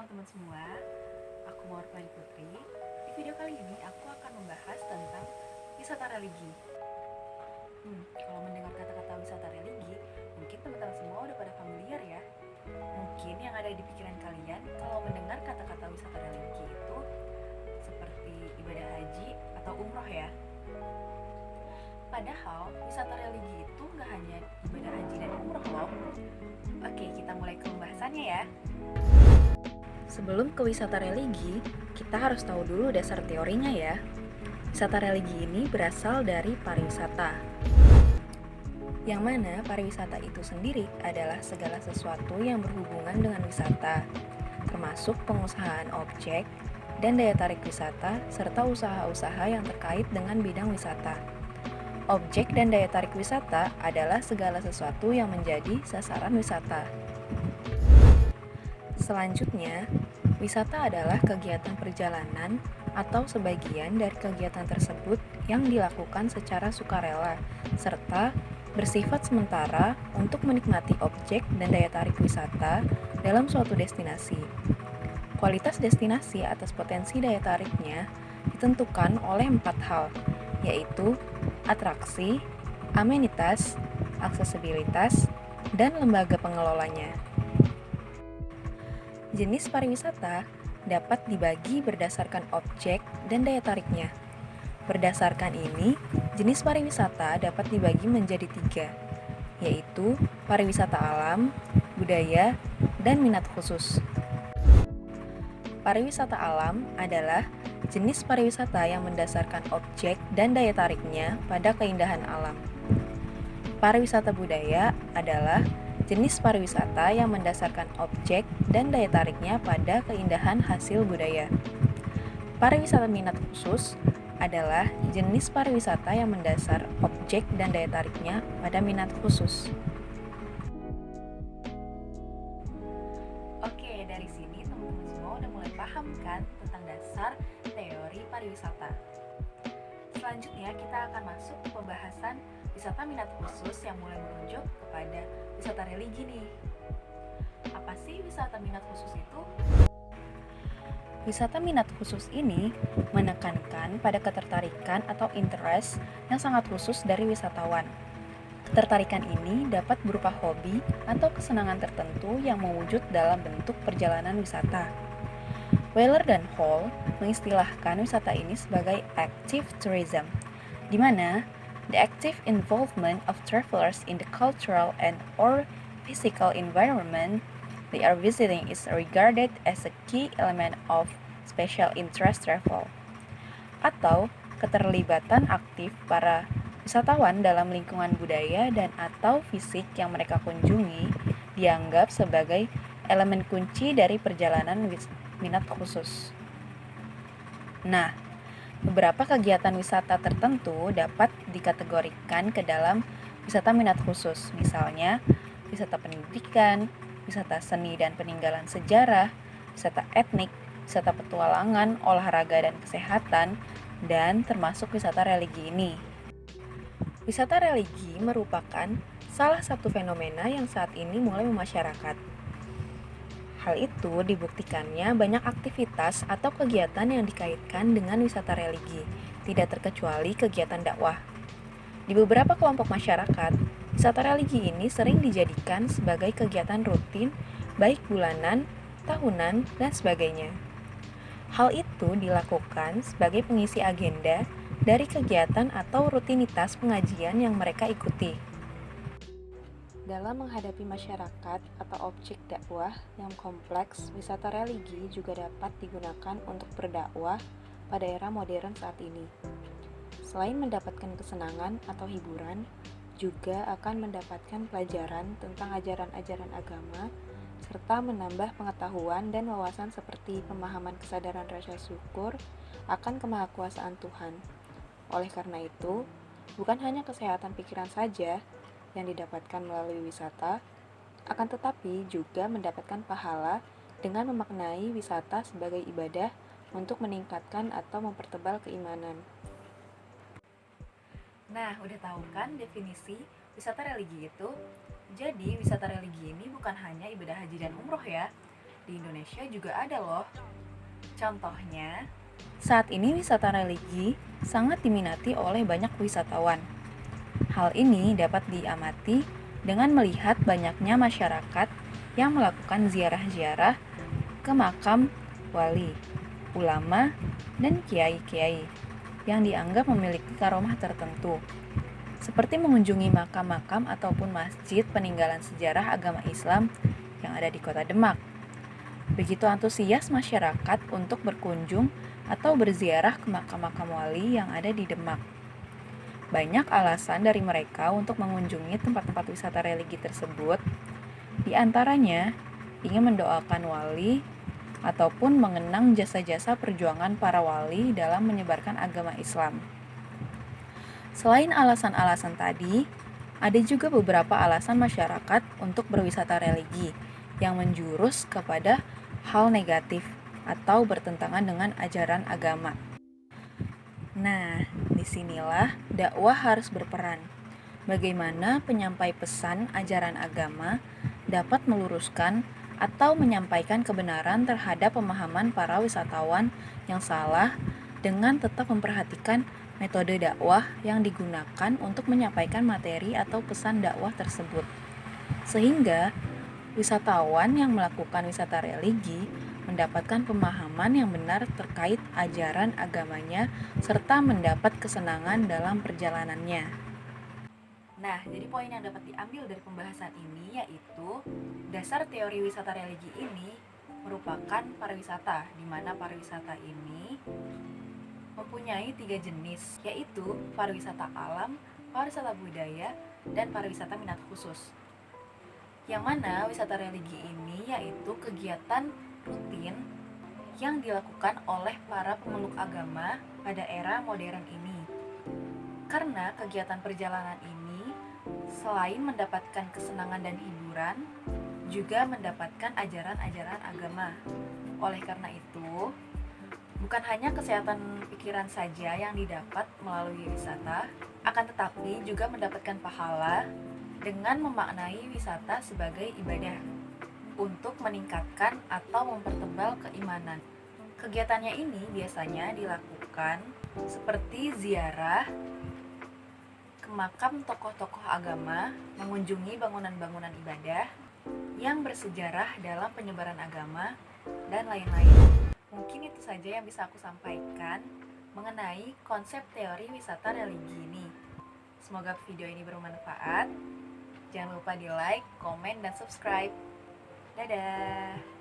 teman-teman semua, aku Mawar Putri. Di video kali ini aku akan membahas tentang wisata religi. Kalau mendengar kata-kata wisata religi, mungkin teman-teman semua udah pada familiar ya. Mungkin yang ada di pikiran kalian kalau mendengar kata-kata wisata religi itu seperti ibadah haji atau umroh ya. Padahal wisata religi itu nggak hanya ibadah haji dan umroh loh. Oke, kita mulai ke pembahasannya ya. Sebelum ke wisata religi, kita harus tahu dulu dasar teorinya ya. Wisata religi ini berasal dari pariwisata. Yang mana pariwisata itu sendiri adalah segala sesuatu yang berhubungan dengan wisata, termasuk pengusahaan objek dan daya tarik wisata, serta usaha-usaha yang terkait dengan bidang wisata. Objek dan daya tarik wisata adalah segala sesuatu yang menjadi sasaran wisata. Selanjutnya, wisata adalah kegiatan perjalanan atau sebagian dari kegiatan tersebut yang dilakukan secara sukarela serta bersifat sementara untuk menikmati objek dan daya tarik wisata dalam suatu destinasi. Kualitas destinasi atas potensi daya tariknya ditentukan oleh 4 hal, yaitu atraksi, amenitas, aksesibilitas, dan lembaga pengelolanya. Jenis pariwisata dapat dibagi berdasarkan objek dan daya tariknya. Berdasarkan ini, jenis pariwisata dapat dibagi menjadi 3, yaitu pariwisata alam, budaya, dan minat khusus. Pariwisata alam adalah jenis pariwisata yang mendasarkan objek dan daya tariknya pada keindahan alam. Pariwisata budaya adalah jenis pariwisata yang mendasarkan objek dan daya tariknya pada keindahan hasil budaya. Pariwisata minat khusus adalah jenis pariwisata yang mendasar objek dan daya tariknya pada minat khusus. Oke, dari sini teman-teman semua udah mulai paham kan tentang dasar teori pariwisata. Selanjutnya kita akan masuk ke pembahasan wisata minat khusus yang mulai merujuk kepada wisata religi nih. Apa sih wisata minat khusus itu? Wisata minat khusus ini menekankan pada ketertarikan atau interest yang sangat khusus dari wisatawan. Ketertarikan ini dapat berupa hobi atau kesenangan tertentu yang mewujud dalam bentuk perjalanan wisata. Weiler dan Hall mengistilahkan wisata ini sebagai active tourism, di mana the active involvement of travelers in the cultural and or physical environment they are visiting is regarded as a key element of special interest travel, atau keterlibatan aktif para wisatawan dalam lingkungan budaya dan atau fisik yang mereka kunjungi dianggap sebagai elemen kunci dari perjalanan minat khusus. Nah, beberapa kegiatan wisata tertentu dapat dikategorikan ke dalam wisata minat khusus, misalnya wisata pendidikan, wisata seni dan peninggalan sejarah, wisata etnik, wisata petualangan, olahraga dan kesehatan, dan termasuk wisata religi ini. Wisata religi merupakan salah satu fenomena yang saat ini mulai memasyarakat. Hal itu dibuktikannya banyak aktivitas atau kegiatan yang dikaitkan dengan wisata religi, tidak terkecuali kegiatan dakwah. Di beberapa kelompok masyarakat, wisata religi ini sering dijadikan sebagai kegiatan rutin, baik bulanan, tahunan, dan sebagainya. Hal itu dilakukan sebagai pengisi agenda dari kegiatan atau rutinitas pengajian yang mereka ikuti. Dalam menghadapi masyarakat atau objek dakwah yang kompleks, wisata religi juga dapat digunakan untuk berdakwah pada era modern saat ini. Selain mendapatkan kesenangan atau hiburan, juga akan mendapatkan pelajaran tentang ajaran-ajaran agama, serta menambah pengetahuan dan wawasan seperti pemahaman kesadaran rasa syukur akan kemahakuasaan Tuhan. Oleh karena itu, bukan hanya kesehatan pikiran saja yang didapatkan melalui wisata, akan tetapi juga mendapatkan pahala dengan memaknai wisata sebagai ibadah untuk meningkatkan atau mempertebal keimanan. Nah, udah tahu kan definisi wisata religi itu? Jadi, wisata religi ini bukan hanya ibadah haji dan umroh ya. di Indonesia juga ada loh. Contohnya, saat ini wisata religi sangat diminati oleh banyak wisatawan. Hal ini dapat diamati dengan melihat banyaknya masyarakat yang melakukan ziarah-ziarah ke makam wali, ulama, dan kiai-kiai yang dianggap memiliki karomah tertentu, seperti mengunjungi makam-makam ataupun masjid peninggalan sejarah agama Islam yang ada di Kota Demak. Begitu antusias masyarakat untuk berkunjung atau berziarah ke makam-makam wali yang ada di Demak. Banyak alasan dari mereka untuk mengunjungi tempat-tempat wisata religi tersebut, di antaranya ingin mendoakan wali ataupun mengenang jasa-jasa perjuangan para wali dalam menyebarkan agama Islam. Selain alasan-alasan tadi, ada juga beberapa alasan masyarakat untuk berwisata religi yang menjurus kepada hal negatif atau bertentangan dengan ajaran agama. Nah, disinilah dakwah harus berperan. Bagaimana penyampai pesan ajaran agama dapat meluruskan atau menyampaikan kebenaran terhadap pemahaman para wisatawan yang salah dengan tetap memperhatikan metode dakwah yang digunakan untuk menyampaikan materi atau pesan dakwah tersebut. Sehingga wisatawan yang melakukan wisata religi mendapatkan pemahaman yang benar terkait ajaran agamanya serta mendapat kesenangan dalam perjalanannya. Nah, jadi poin yang dapat diambil dari pembahasan ini yaitu dasar teori wisata religi ini merupakan pariwisata, di mana pariwisata ini mempunyai 3 jenis, yaitu pariwisata alam, pariwisata budaya, dan pariwisata minat khusus. Yang mana wisata religi ini yaitu kegiatan rutin yang dilakukan oleh para pemeluk agama pada era modern ini. Karena kegiatan perjalanan ini selain mendapatkan kesenangan dan hiburan, juga mendapatkan ajaran-ajaran agama. Oleh karena itu, bukan hanya kesehatan pikiran saja yang didapat melalui wisata, akan tetapi juga mendapatkan pahala dengan memaknai wisata sebagai ibadah untuk meningkatkan atau mempertebal keimanan. Kegiatannya ini biasanya dilakukan seperti ziarah ke makam tokoh-tokoh agama, mengunjungi bangunan-bangunan ibadah yang bersejarah dalam penyebaran agama, dan lain-lain. Mungkin itu saja yang bisa aku sampaikan mengenai konsep teori wisata religi ini. Semoga video ini bermanfaat. Jangan lupa di like, komen, dan subscribe. Dadah!